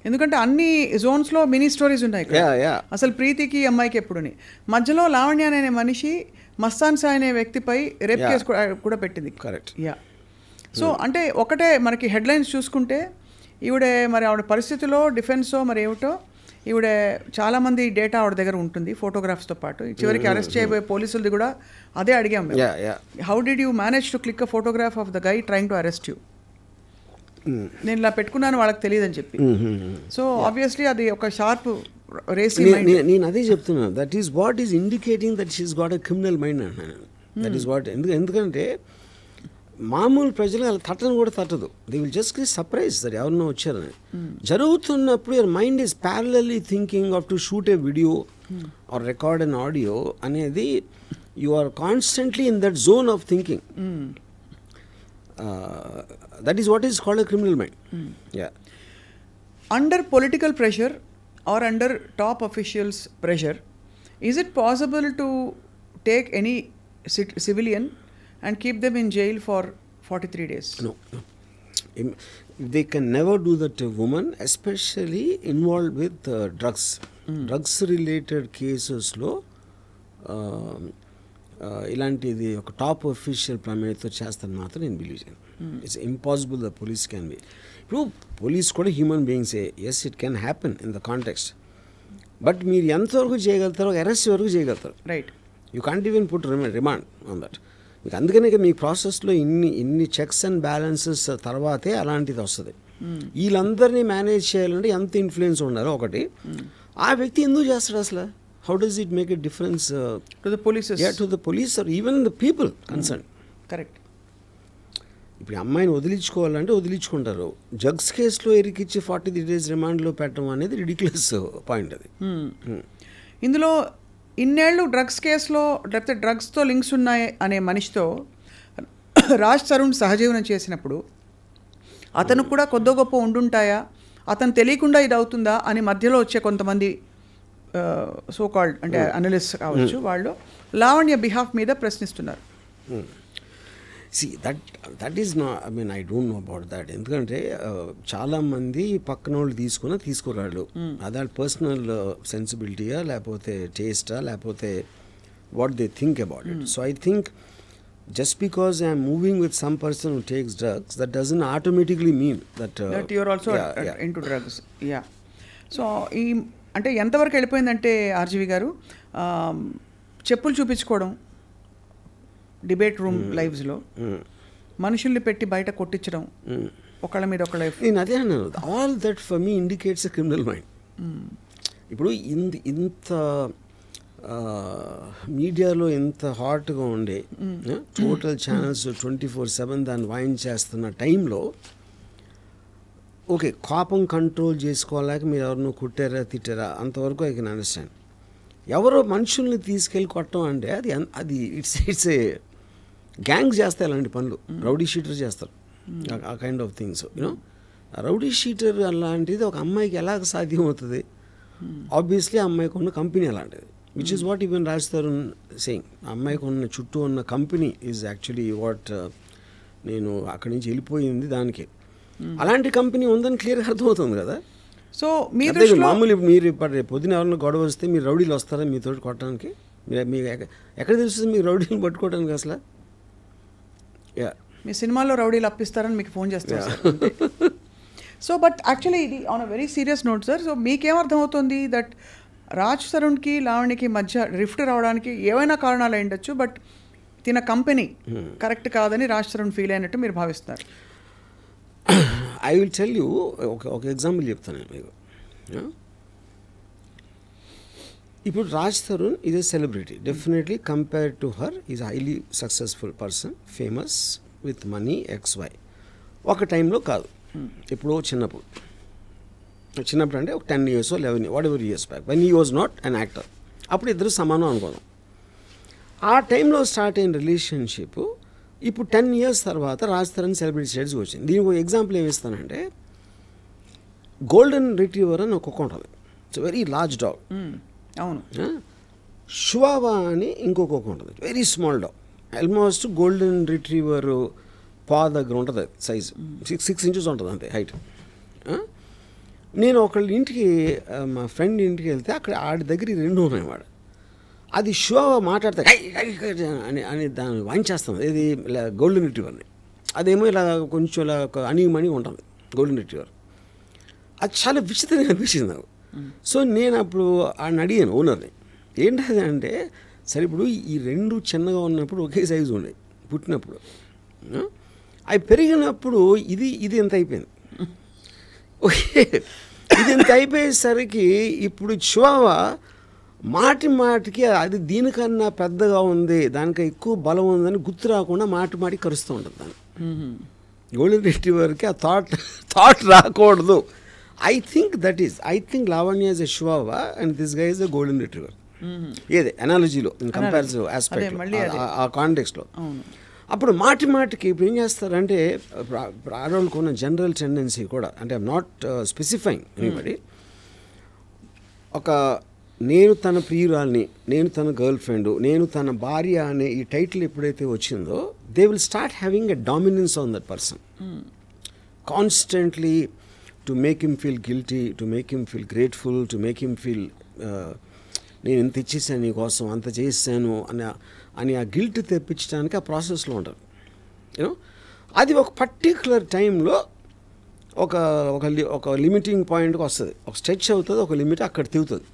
ఎందుకంటే అన్ని జోన్స్లో mini stories ఉన్నాయి ఇక్కడ. అసలు ప్రీతికి అమ్మాయికి ఎప్పుడుని మధ్యలో లావణ్య అనే మనిషి మస్తాన్ సాయ్ అనే వ్యక్తిపై రేప్ కేసు కూడా పెట్టింది. కరెక్ట్. యా. సో అంటే ఒకటే మనకి హెడ్లైన్స్ చూసుకుంటే ఈవిడే మరి ఆవిడ పరిస్థితిలో డిఫెన్సో మరి ఏమిటో ఈవిడ చాలామంది డేటా ఆవిడ దగ్గర ఉంటుంది ఫోటోగ్రాఫ్స్తో పాటు. చివరికి అరెస్ట్ చేయబోయే పోలీసులది కూడా అదే అడిగాం. How did you manage to click a photograph of the guy trying to arrest you? నేను ఇలా పెట్టుకున్నాను వాళ్ళకి తెలియదని చెప్పి. సో ఆబ్వియస్లీ అది ఒక షార్ప్ రేసీ మైండ్. నేను అదే చెప్తున్నాను, that is what is indicating that she's got a criminal mind అంటున్నాను. That is what. ఎందుకంటే మామూలు ప్రజలు అలా తట్టను కూడా తట్టదు. They will just get surprise that ఎవరినో వచ్చారని. జరుగుతున్నప్పుడు your mind is parallelly thinking of to shoot a video or record an audio అనేది you are constantly in that zone of thinking. That is what is called a criminal mind. Yeah. Under political pressure or under top officials pressure, is it possible to take any civilian and keep them in jail for 43 days? No. They can never do that to women, especially involved with drugs. Drugs related cases lo ఇలాంటిది ఒక top official ప్రమేయంతో చేస్తాను మాత్రం నేను believe చేయను. It's impossible the police can be. ఇప్పుడు police కూడా human బీయింగ్సే. Yes, it can happen in the context. But మీరు ఎంతవరకు చేయగలుగుతారో అరెస్ట్ వరకు చేయగలుగుతారు. Right. You can't even put remand on that. మీకు అందుకనే మీ ప్రాసెస్లో ఇన్ని చెక్స్ అండ్ బ్యాలెన్సెస్ తర్వాతే అలాంటిది వస్తుంది. వీళ్ళందరినీ మేనేజ్ చేయాలంటే ఎంత ఇన్ఫ్లుయెన్స్ ఉండాలో ఒకటి. ఆ వ్యక్తి ఎందుకు చేస్తాడు అసలు? How does it make a difference to the police? Yeah, to the police or even the people concerned. Correct. ఇప్పుడు అమ్మాయిని వదిలించుకోవాలంటే వదిలించుకుంటారు. డ్రగ్స్ కేసులో ఇరికిచ్చి 43 days రిమాండ్లో పెట్టడం అనేది రిడిక్యులస్ పాయింట్ అది. ఇందులో ఇన్నేళ్ళు డ్రగ్స్ కేసులో లేకపోతే డ్రగ్స్తో లింక్స్ ఉన్నాయి అనే మనిషితో రాజ్ తరుణ్ సహజీవనం చేసినప్పుడు అతను కూడా కొద్దో గొప్ప ఉండుంటాయా, అతను తెలియకుండా ఇది అవుతుందా అని మధ్యలో వచ్చే కొంతమంది సో కాల్డ్ అంటే అనలిస్ట్ కావచ్చు, వాళ్ళు లావణ్య బిహాఫ్ మీద ప్రశ్నిస్తున్నారు. See, that is not, I mean, I don't know about that. ఎందుకంటే చాలామంది పక్కన వాళ్ళు తీసుకోరాళ్ళు. అదే పర్సనల్ సెన్సిబిలిటీయా లేకపోతే టేస్టా లేకపోతే what they think about it. So I think just because I am moving with some person who takes drugs, that doesn't automatically mean that you are also into drugs. Yeah. So ఈ అంటే ఎంతవరకు వెళ్ళిపోయిందంటే RGV గారు చెప్పులు చూపించుకోవడం debate room లైవ్స్లో, మనుషుల్ని పెట్టి బయట కొట్టించడం, ఒకళ్ళ మీద ఒకళ్ళ. నేను అదే అన్నాను, all that for me indicates a criminal mind. ఇప్పుడు ఇంత మీడియాలో ఎంత హాట్గా ఉండే టోటల్ ఛానల్స్ 24/7 దాన్ని వాయించేస్తున్న టైంలో ఓకే, కోపం కంట్రోల్ చేసుకోలేక మీరు ఎవరినో కుట్టారా తిట్టారా అంతవరకు ఐ కెన్ అండర్స్టాండ్. ఎవరో మనుషుల్ని తీసుకెళ్ళి కొట్టడం అంటే అది ఇట్స్ ఏ గ్యాంగ్ చేస్తాయి అలాంటి పనులు. రౌడీ షీటర్ చేస్తారు ఆ kind of things. You know, rowdy sheeter అలాంటిది ఒక అమ్మాయికి ఎలాగ సాధ్యం అవుతుంది? ఆబ్వియస్లీ ఆ అమ్మాయికి ఉన్న కంపెనీ అలాంటిది, which is what even Raj Tarun saying. ఆ అమ్మాయికి ఉన్న చుట్టూ ఉన్న కంపెనీ ఈజ్ యాక్చువల్లీ వాట్ నేను అక్కడి నుంచి వెళ్ళిపోయింది దానికి. అలాంటి కంపెనీ ఉందని క్లియర్గా అర్థమవుతుంది కదా. సో మామూలు మీరు పొద్దున ఎవరైనా గొడవ వస్తే మీరు రౌడీలు వస్తారా మీతో కొట్టడానికి? మీకు ఎక్కడ తెలుస్తుంది మీకు రౌడీలు పట్టుకోవడానికి అసలు? మీ సినిమాలో రౌడీలు అప్పిస్తారని మీకు ఫోన్ చేస్తారు. సో బట్ యాక్చువల్లీ ఇది on a very serious note sir. So మీకేమర్థమవుతుంది దట్ రాజ్ తరుణ్కి లావణ్యకి మధ్య రిఫ్ట్ రావడానికి ఏవైనా కారణాలు అయ్యుండొచ్చు, బట్ తిన కంపెనీ కరెక్ట్ కాదని రాజ్ తరుణ్ ఫీల్ అయినట్టు మీరు భావిస్తున్నారు? ఐ విల్ టెల్ యూ ఒక ఎగ్జాంపుల్ చెప్తాను మీకు. ఇప్పుడు Raj Tarun is a celebrity, definitely compared to her is highly successful person, famous with money XY. ఒక టైంలో కాదు, ఎప్పుడో చిన్నప్పుడు అంటే ఒక 10 years 11 whatever years back when he was not an actor, అప్పుడు ఇద్దరు సమానం అనుకోదాం. ఆ టైంలో స్టార్ట్ అయిన రిలేషన్షిప్ ఇప్పుడు 10 years తర్వాత రాజ్ తరుణ్ సెలబ్రిటీ స్టేటస్కి వచ్చింది. దీనికి ఒక ఎగ్జాంపుల్ ఏమి ఇస్తానంటే, గోల్డెన్ రిట్రీవర్ అని ఒక కుక్క ఉంటుంది, ఇట్స్ వెరీ లార్జ్ డాగ్. అవును. షువావా అని ఇంకొక కుక్క ఉంటుంది, very small dog, almost golden retriever పా దగ్గర ఉంటుంది సైజ్, 6 inches ఉంటుంది అంతే హైట్. నేను ఒకళ్ళ ఇంటికి మా ఫ్రెండ్ ఇంటికి వెళ్తే అక్కడ ఆడి దగ్గర 2 ఉన్నాయి వాడు. అది షో మాట్లాడతా అని అని దాన్ని వాయించేస్తాం. ఇది ఇలా గోల్డెన్ రిట్రీవర్ని, అదేమో ఇలా కొంచెం ఇలా అణిగిమణి ఉంటుంది గోల్డెన్ రిట్రీవర్. అది చాలా విచిత్రంగా అనిపించింది నాకు. సో నేను అప్పుడు ఆయన అడిగాను ఓనర్ని, ఏంటది అంటే, సరే ఇప్పుడు ఈ 2 చిన్నగా ఉన్నప్పుడు ఒకే సైజు ఉండే పుట్టినప్పుడు, అవి పెరిగినప్పుడు ఇది ఎంత అయిపోయింది. ఓకే, ఇది ఎంత అయిపోయేసరికి ఇప్పుడు చివావా మాటికి అది దీనికన్నా పెద్దగా ఉంది, దానికి ఎక్కువ బలం ఉందని గుర్తు రాకుండా మాటికి కరుస్తూ ఉంటుంది దాన్ని. గోల్డెన్ రిట్రీవర్కి ఆ థాట్ రాకూడదు. I think Lavanya is a Chihuahua and this guy is a golden retriever. ఏదే అనాలజీలో ఇన్ కంపారిటివ్ ఆస్పెక్ట్ ఆ కాంటెక్స్లో. అప్పుడు మాటికి ఇప్పుడు ఏం చేస్తారంటే, ఆడవాళ్ళకు ఉన్న జనరల్ టెండెన్సీ కూడా, అంటే ఐఎమ్ నాట్ స్పెసిఫైయింగ్ ఎనీబడి, ఒక నేను తన ప్రియురాల్ని, నేను తన గర్ల్ ఫ్రెండ్, నేను తన భార్య అనే ఈ టైటిల్ ఎప్పుడైతే వచ్చిందో, they will start having a dominance on that person constantly, to make him feel guilty, to make him feel grateful, to make him feel నేను ఇంత ఇచ్చేసాను నీకోసం, అంత చేసాను అని ఆ గిల్ట్ తెప్పించడానికి ఆ ప్రాసెస్లో ఉంటారు. యూనో, అది ఒక పర్టిక్యులర్ టైంలో ఒక లిమిటింగ్ పాయింట్కి వస్తుంది, ఒక స్ట్రెచ్ అవుతుంది, ఒక లిమిట్ అక్కడ తిరుగుతుంది.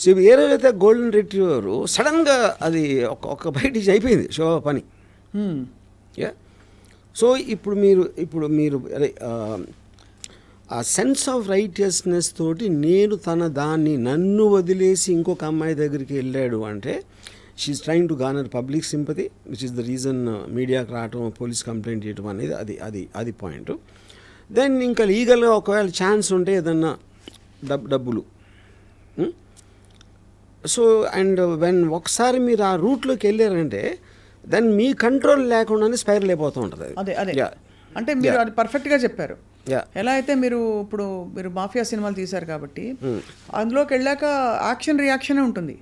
సో ఇవి ఏదైతే గోల్డెన్ రిట్రీవర్ సడన్గా అది ఒక బయట అయిపోయింది షో పని. సో ఇప్పుడు మీరు అదే ఆ సెన్స్ ఆఫ్ రైటియస్నెస్ తోటి నన్ను వదిలేసి ఇంకొక అమ్మాయి దగ్గరికి వెళ్ళాడు అంటే, she is trying to garner public sympathy, which is the reason మీడియాకి రావటం, పోలీస్ కంప్లైంట్ చేయటం అనేది అది పాయింట్. దెన్ ఇంకా లీగల్గా ఒకవేళ ఛాన్స్ ఉంటే ఏదన్నా డబ్బులు. సో అండ్ ఒకసారి మీరు ఆ రూట్లోకి వెళ్ళారంటే దెన్ మీ కంట్రోల్ లేకుండానే స్పైరల్ అయిపోతూ ఉంటుంది. అదే అంటే మీరు అది పర్ఫెక్ట్గా చెప్పారు. ఎలా అయితే మీరు మాఫియా సినిమాలు తీశారు కాబట్టి అందులోకి వెళ్ళాక యాక్షన్ రియాక్షన్ ఉంటుంది.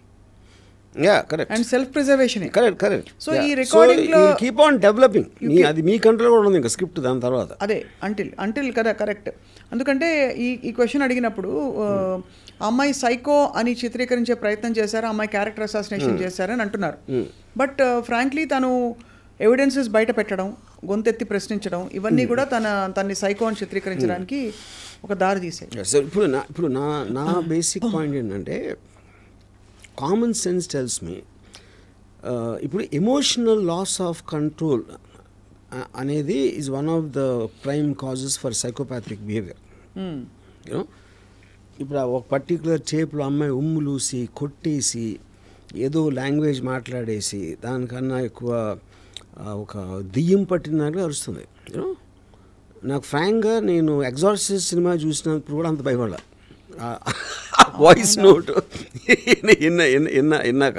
And self preservation. Correct. So ఈ రికార్డింగ్ లో కీప్ ఆన్ డెవలపింగ్, అది మీ కంట్రోల్ కూడా ఉంది ఇంకా స్క్రిప్ట్ దాని తర్వాత. అదే అంటిల్ కదా, కరెక్ట్. ఎందుకంటే ఈ క్వశ్చన్ అడిగినప్పుడు అమ్మాయి సైకో అని చిత్రీకరించే ప్రయత్నం చేశారు, అమ్మాయి క్యారెక్టర్ అసాసినేషన్ చేశారని అంటున్నారు. బట్ ఫ్రాంక్లీ తను ఎవిడెన్సెస్ బయట పెట్టడం, గొంతెత్తి ప్రశ్నించడం, ఇవన్నీ కూడా తన్ని సైకో అని చిత్రీకరించడానికి ఒక దారి తీసాయి. ఇప్పుడు నా బేసిక్ పాయింట్ ఏంటంటే, కామన్ సెన్స్ టెల్స్ మీ, ఇప్పుడు ఎమోషనల్ లాస్ ఆఫ్ కంట్రోల్ అనేది is one of the prime causes for psychopathic behaviour. You know, ఇప్పుడు ఒక పర్టికులర్ టేప్లో అమ్మాయి ఉమ్ములూసి కొట్టేసి ఏదో లాంగ్వేజ్ మాట్లాడేసి దానికన్నా ఎక్కువ ఒక దెయ్యం పట్టినట్టుగా అరుస్తుంది. యూనో, నాకు ఫ్రాంక్గా నేను ఎగ్జార్సిస్ట్ సినిమా చూసినప్పుడు కూడా అంత భయపడాల వాయిస్ నోట్ విన్నాక.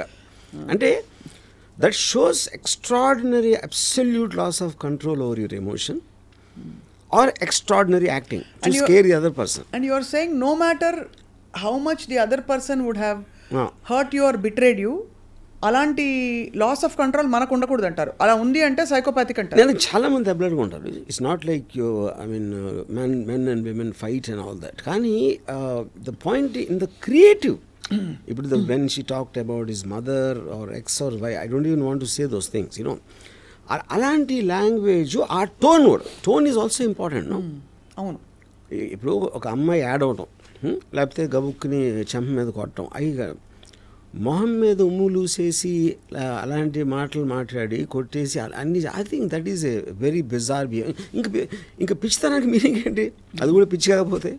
అంటే that shows extraordinary absolute loss of control over your emotion or extraordinary acting to scare the other person. And you are saying no matter how much the other person would have hurt you or betrayed you, అలాంటి loss of control మనకు ఉండకూడదు అంటారు. అలా ఉంది అంటే psychopathic అంటారు. నేను చాలా మంది అబ్లర్గా ఉంటారు. It's not like you, I mean men and women fight and all that. కానీ the point in the creative, ఇప్పుడు when she talked about his mother or X or Y, I don't even want to say those things. You, అలాంటి language, ఆ tone is also important. No, అవును. ఇప్పుడు ఒక అమ్మాయి add అవటం, లేకపోతే గబుక్కుని చెంప మీద కొట్టడం, అవి మొహం మీద ఉమ్ములూసేసి అలాంటి మాటలు మాట్లాడి కొట్టేసి అన్ని, I think that is a very bizarre behaviour. ఇంకా పిచ్చితనానికి మీనింగ్ ఏంటి? అది కూడా పిచ్చి కాకపోతే.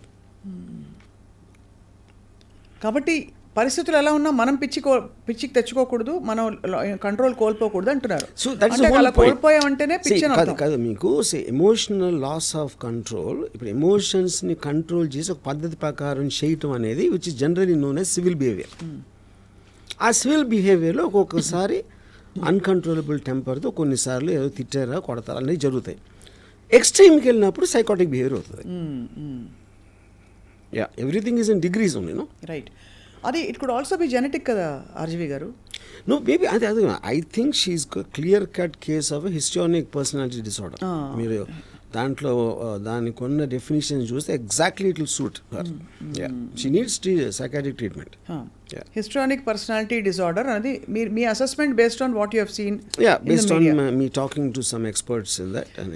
కాబట్టి పరిస్థితులు ఎలా ఉన్నా మనం పిచ్చికి తెచ్చుకోకూడదు, మనం కంట్రోల్ కోల్పోకూడదు అంటున్నారు. సో దట్స్ కోల్పోయామంటేనే పిచ్చి కాదు. మీకు ఎమోషనల్ లాస్ ఆఫ్ కంట్రోల్, ఇప్పుడు ఎమోషన్స్ని కంట్రోల్ చేసి ఒక పద్ధతి ప్రకారం చేయటం అనేది which is generally known as civil behaviour. ఆ సివిల్ బిహేవియర్లో ఒక్కొక్కసారి అన్కంట్రోలబుల్ టెంపర్తో కొన్నిసార్లు ఏదో తిట్టారా కొడతారా అనేవి జరుగుతాయి. ఎక్స్ట్రీమ్కి వెళ్ళినప్పుడు సైకాటిక్ బిహేవియర్ అవుతుంది. Everything is in degrees only. No, right. అది it could also be genetic కదా ఆర్జీవి గారు? No, maybe I think she's clear cut case of histrionic personality disorder. మీరు దాంట్లో దానికి ఉన్న డెఫినేషన్ చూస్తే exactly it will suit she needs psychiatric treatment. Histrionic personality disorder అనేది మీ assessment based on what you have seen based on me talking to some experts in that, and